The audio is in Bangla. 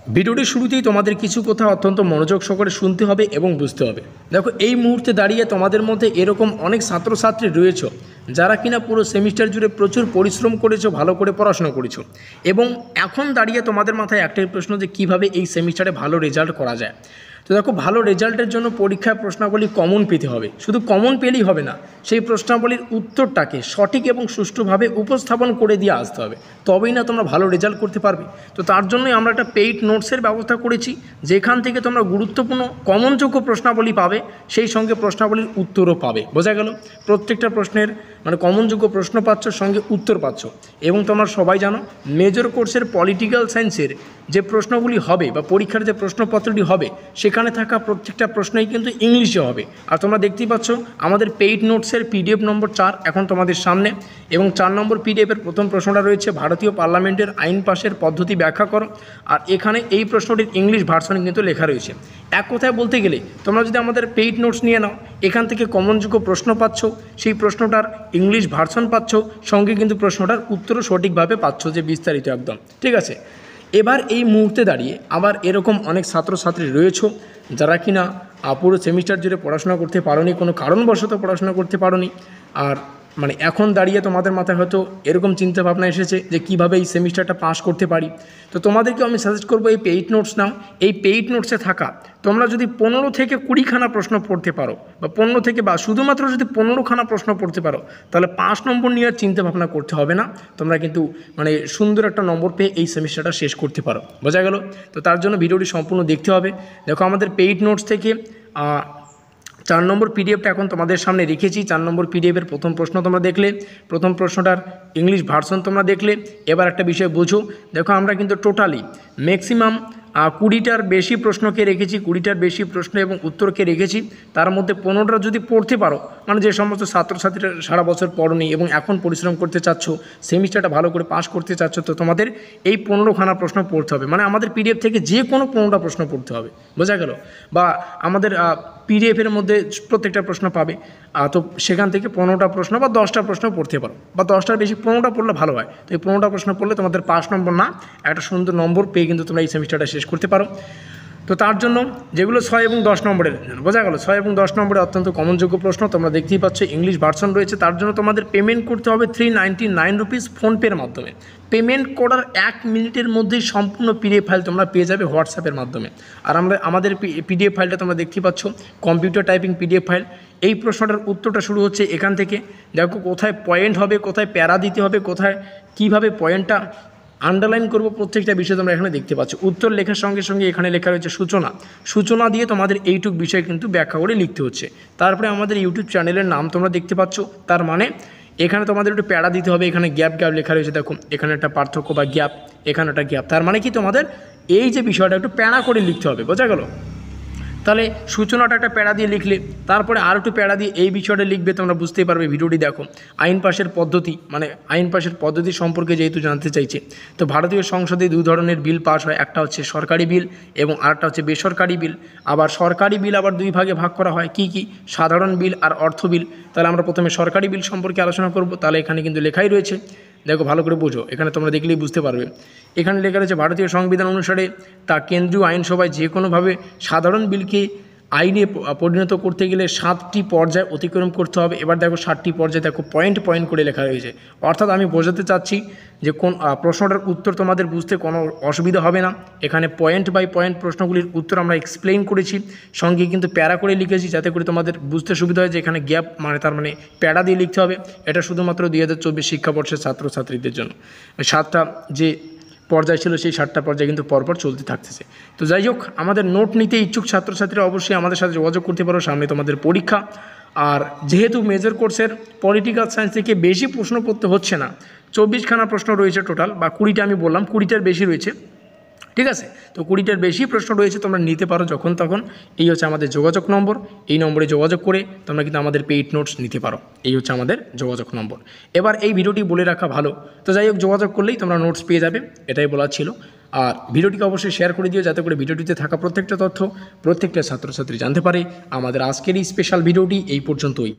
ভিডিওটির শুরুতেই তোমাদের কিছু কথা অত্যন্ত মনোযোগ সহকারে শুনতে হবে এবং বুঝতে হবে। দেখো, এই মুহূর্তে দাঁড়িয়ে তোমাদের মধ্যে এরকম অনেক ছাত্রছাত্রী রয়েছে যারা কিনা পুরো সেমিস্টার জুড়ে প্রচুর পরিশ্রম করেছো, ভালো করে পড়াশোনা করেছো, এবং এখন দাঁড়িয়ে তোমাদের মাথায় একটাই প্রশ্ন যে কিভাবে এই সেমিস্টারে ভালো রেজাল্ট করা যায়। তো দেখো, ভালো রেজাল্টের জন্য পরীক্ষায় প্রশ্নাবলী কমন পেতে হবে। শুধু কমন পেলেই হবে না, সেই প্রশ্নাবলীর উত্তরটাকে সঠিক এবং সুষ্ঠুভাবে উপস্থাপন করে দিয়ে আসতে হবে, তবেই না তোমরা ভালো রেজাল্ট করতে পারবে। তো তার জন্যই আমরা একটা পেইড নোটসের ব্যবস্থা করেছি, যেখান থেকে তোমরা গুরুত্বপূর্ণ কমনযোগ্য প্রশ্নাবলী পাবে, সেই সঙ্গে প্রশ্নাবলীর উত্তরও পাবে। বোঝা গেল? প্রত্যেকটা প্রশ্নের কমনযোগ্য প্রশ্ন পাচ্ছ, সঙ্গে উত্তর পাচ্ছ। এবং তোমরা সবাই জানো, মেজর কোর্সের পলিটিক্যাল সায়েন্সের যে প্রশ্নগুলি হবে বা পরীক্ষার যে প্রশ্নপত্রটি হবে, সেখানে থাকা প্রত্যেকটা প্রশ্নই কিন্তু ইংলিশে হবে। আর তোমরা দেখতেই পাচ্ছ আমাদের পেইড নোটসের পিডিএফ নম্বর 4 এখন তোমাদের সামনে, এবং 4 নম্বর পিডিএফের প্রথম প্রশ্নটা রয়েছে ভারতীয় পার্লামেন্টের আইন পাশের পদ্ধতি ব্যাখ্যা করো। আর এখানে এই প্রশ্নটির ইংলিশ ভার্সন কিন্তু লেখা রয়েছে। এক কথায় বলতে গেলে, তোমরা যদি আমাদের পেইড নোটস নিয়ে নাও, এখান থেকে কমনযোগ্য প্রশ্ন পাচ্ছ, সেই প্রশ্নটার ইংলিশ ভার্সন পাচ্ছ, সঙ্গে কিন্তু প্রশ্নটার উত্তরও সঠিকভাবে পাচ্ছ, যে বিস্তারিত একদম। ঠিক আছে, এবার এই মুহূর্তে দাঁড়িয়ে আবার এরকম অনেক ছাত্রছাত্রী রয়েছে যারা কিনা পুরো সেমিস্টার জুড়ে পড়াশোনা করতে পারোনি, কোনো কারণবশত পড়াশোনা করতে পারোনি। আর এখন দাঁড়িয়ে তোমাদের মাথায় হয়তো এরকম চিন্তাভাবনা এসেছে যে কীভাবে এই সেমিস্টারটা পাস করতে পারি। তো তোমাদেরকে আমি সাজেস্ট করবো, এই পেইড নোটস নাও। এই পেইড নোটসে থাকা তোমরা যদি 15 থেকে 20খানা প্রশ্ন পড়তে পারো, বা 15 থেকে বা শুধুমাত্র যদি 15খানা প্রশ্ন পড়তে পারো, তাহলে 5 নম্বর নিয়ে আর চিন্তাভাবনা করতে হবে না। তোমরা কিন্তু সুন্দর একটা নম্বর পেয়ে এই সেমিস্টারটা শেষ করতে পারো। বোঝা গেল? তো তার জন্য ভিডিওটি সম্পূর্ণ দেখতে হবে। দেখো, আমাদের পেইড নোটস থেকে 4 নম্বর পিডিএফটা এখন তোমাদের সামনে রেখেছি। 4 নম্বর পিডিএফের প্রথম প্রশ্ন তোমরা দেখলে, প্রথম প্রশ্নটার ইংলিশ ভার্সন তোমরা দেখলে। এবার একটা বিষয় বোঝো। দেখো, আমরা কিন্তু টোটালি ম্যাক্সিমাম 20টার বেশি প্রশ্নকে রেখেছি, 20টার বেশি প্রশ্ন এবং উত্তরকে রেখেছি। তার মধ্যে 15টা যদি পড়তে পারো, যে সমস্ত ছাত্রছাত্রীরা সারা বছর পড়োনি এবং এখন পরিশ্রম করতে চাচ্ছ, সেমিস্টারটা ভালো করে পাস করতে চাচ্ছ, তো তোমাদের এই 15খানা প্রশ্ন পড়তে হবে। আমাদের পিডিএফ থেকে যে কোনো 15টা প্রশ্ন পড়তে হবে। বোঝা গেল? বা আমাদের পিডিএফের মধ্যে প্রত্যেকটা প্রশ্ন পাবে, তো সেখান থেকে 15টা প্রশ্ন বা 10টা প্রশ্ন পড়তে পারো, বা 10টার বেশি 15টা পড়লে ভালো হয়। তো এই 15টা প্রশ্ন পড়লে তোমাদের 5 নম্বর না, একটা সুন্দর নম্বর পেয়ে কিন্তু তোমরা এই সেমিস্টারটা শেষ করতে পারো। তো তার জন্য যেগুলো 6 এবং 10 নম্বরের, বোঝা গেল, 6 এবং 10 নম্বরের অত্যন্ত কমনযোগ্য প্রশ্ন তোমরা দেখতেই পাচ্ছ, ইংলিশ ভার্সন রয়েছে। তার জন্য তোমাদের পেমেন্ট করতে হবে 399 রুপিস ফোনপের মাধ্যমে। পেমেন্ট করার 1 মিনিটের মধ্যেই সম্পূর্ণ পিডিএফ ফাইল তোমরা পেয়ে যাবে হোয়াটসঅ্যাপের মাধ্যমে। আর আমাদের পিডিএফ ফাইলটা তোমরা দেখতেই পাচ্ছ, কম্পিউটার টাইপিং পিডিএফ ফাইল। এই প্রশ্নটার উত্তরটা শুরু হচ্ছে এখান থেকে। দেখো, কোথায় পয়েন্ট হবে, কোথায় প্যারা দিতে হবে, কোথায় কীভাবে পয়েন্টটা আন্ডারলাইন করবো, প্রত্যেকটা বিষয় তোমরা এখানে দেখতে পাচ্ছ। উত্তর লেখার সঙ্গে সঙ্গে এখানে লেখা রয়েছে সূচনা দিয়ে তোমাদের এইটুক বিষয় কিন্তু ব্যাখ্যা করে লিখতে হচ্ছে। তারপরে আমাদের ইউটিউব চ্যানেলের নাম তোমরা দেখতে পাচ্ছ। তার এখানে তোমাদের একটু প্যারা দিতে হবে। এখানে গ্যাপ লেখা রয়েছে, দেখো এখানে একটা পার্থক্য বা গ্যাপ, এখানে একটা গ্যাপ। তার কি তোমাদের এই যে বিষয়টা একটু প্যারা করে লিখতে হবে। বোঝা গেল? তাহলে সূচনাটা একটা প্যারা দিয়ে লিখলে, তারপরে আর একটু প্যারা দিয়ে এই বিষয়টা লিখবে। তোমরা বুঝতেই পারবে, ভিডিওটি দেখো। আইন পাশের পদ্ধতি, আইন পাশের পদ্ধতি সম্পর্কে যেহেতু জানতে চাইছে, তো ভারতীয় সংসদে 2 ধরনের বিল পাস হয়। একটা হচ্ছে সরকারি বিল এবং আরেকটা হচ্ছে বেসরকারি বিল। আবার সরকারি বিল আবার 2 ভাগে ভাগ করা হয়। কি সাধারণ বিল আর অর্থ বিল। তাহলে আমরা প্রথমে সরকারি বিল সম্পর্কে আলোচনা করব। তাহলে এখানে কিন্তু লেখাই রয়েছে, দেখো ভালো করে বোঝো, এখানে তোমরা দেখলেই বুঝতে পারবে। এখানে লেখা রয়েছে, ভারতীয় সংবিধান অনুসারে তা কেন্দ্রীয় আইনসভায় যে কোনোভাবে সাধারণ বিলকে আইনে পরিণত করতে গেলে 7টি পর্যায় অতিক্রম করতে হবে। এবার দেখো 7টি পর্যায়ে দেখো পয়েন্ট করে লেখা রয়েছে। অর্থাৎ আমি বোঝাতে চাচ্ছি যে কোন প্রশ্নটার উত্তর তোমাদের বুঝতে কোনো অসুবিধা হবে না। এখানে পয়েন্ট বাই পয়েন্ট প্রশ্নগুলির উত্তর আমরা এক্সপ্লেইন করেছি, সঙ্গে কিন্তু প্যারা করে লিখেছি, যাতে করে তোমাদের বুঝতে সুবিধা হয় যে এখানে গ্যাপ তার প্যারা দিয়ে লিখতে হবে। এটা শুধুমাত্র 2024 শিক্ষাবর্ষের ছাত্রছাত্রীদের জন্য। 7টা যে পর্যায় ছিল, সেই 7টা পর্যায়ে কিন্তু পরপর চলতে থাকতেছে। তো যাই হোক, আমাদের নোট নিতে ইচ্ছুক ছাত্রছাত্রীরা অবশ্যই আমাদের সাথে যোগাযোগ করতে পারো। সামনে তোমাদের পরীক্ষা। আর যেহেতু মেজর কোর্সের পলিটিক্যাল সায়েন্স থেকে বেশি প্রশ্ন পড়তে হচ্ছে না, 24খানা প্রশ্ন রয়েছে টোটাল, বা 20টা আমি বললাম, 20টার বেশি রয়েছে। ঠিক আছে, তো 20টার বেশি প্রশ্ন রয়েছে, তোমরা নিতে পারো যখন তখন। এই হচ্ছে আমাদের যোগাযোগ নম্বর। এই নম্বরে যোগাযোগ করে তোমরা কিন্তু আমাদের পেইড নোটস নিতে পারো। এই হচ্ছে আমাদের যোগাযোগ নম্বর। এবার এই ভিডিওটি বলে রাখা ভালো। তো যাই হোক, যোগাযোগ করলেই তোমরা নোটস পেয়ে যাবে, এটাই বলার ছিল। আর ভিডিওটিকে অবশ্যই শেয়ার করে দিও, যাতে করে ভিডিওটিতে থাকা প্রত্যেকটা তথ্য প্রত্যেকটা ছাত্রছাত্রী জানতে পারে। আমাদের আজকের এই স্পেশাল ভিডিওটি এই পর্যন্তই।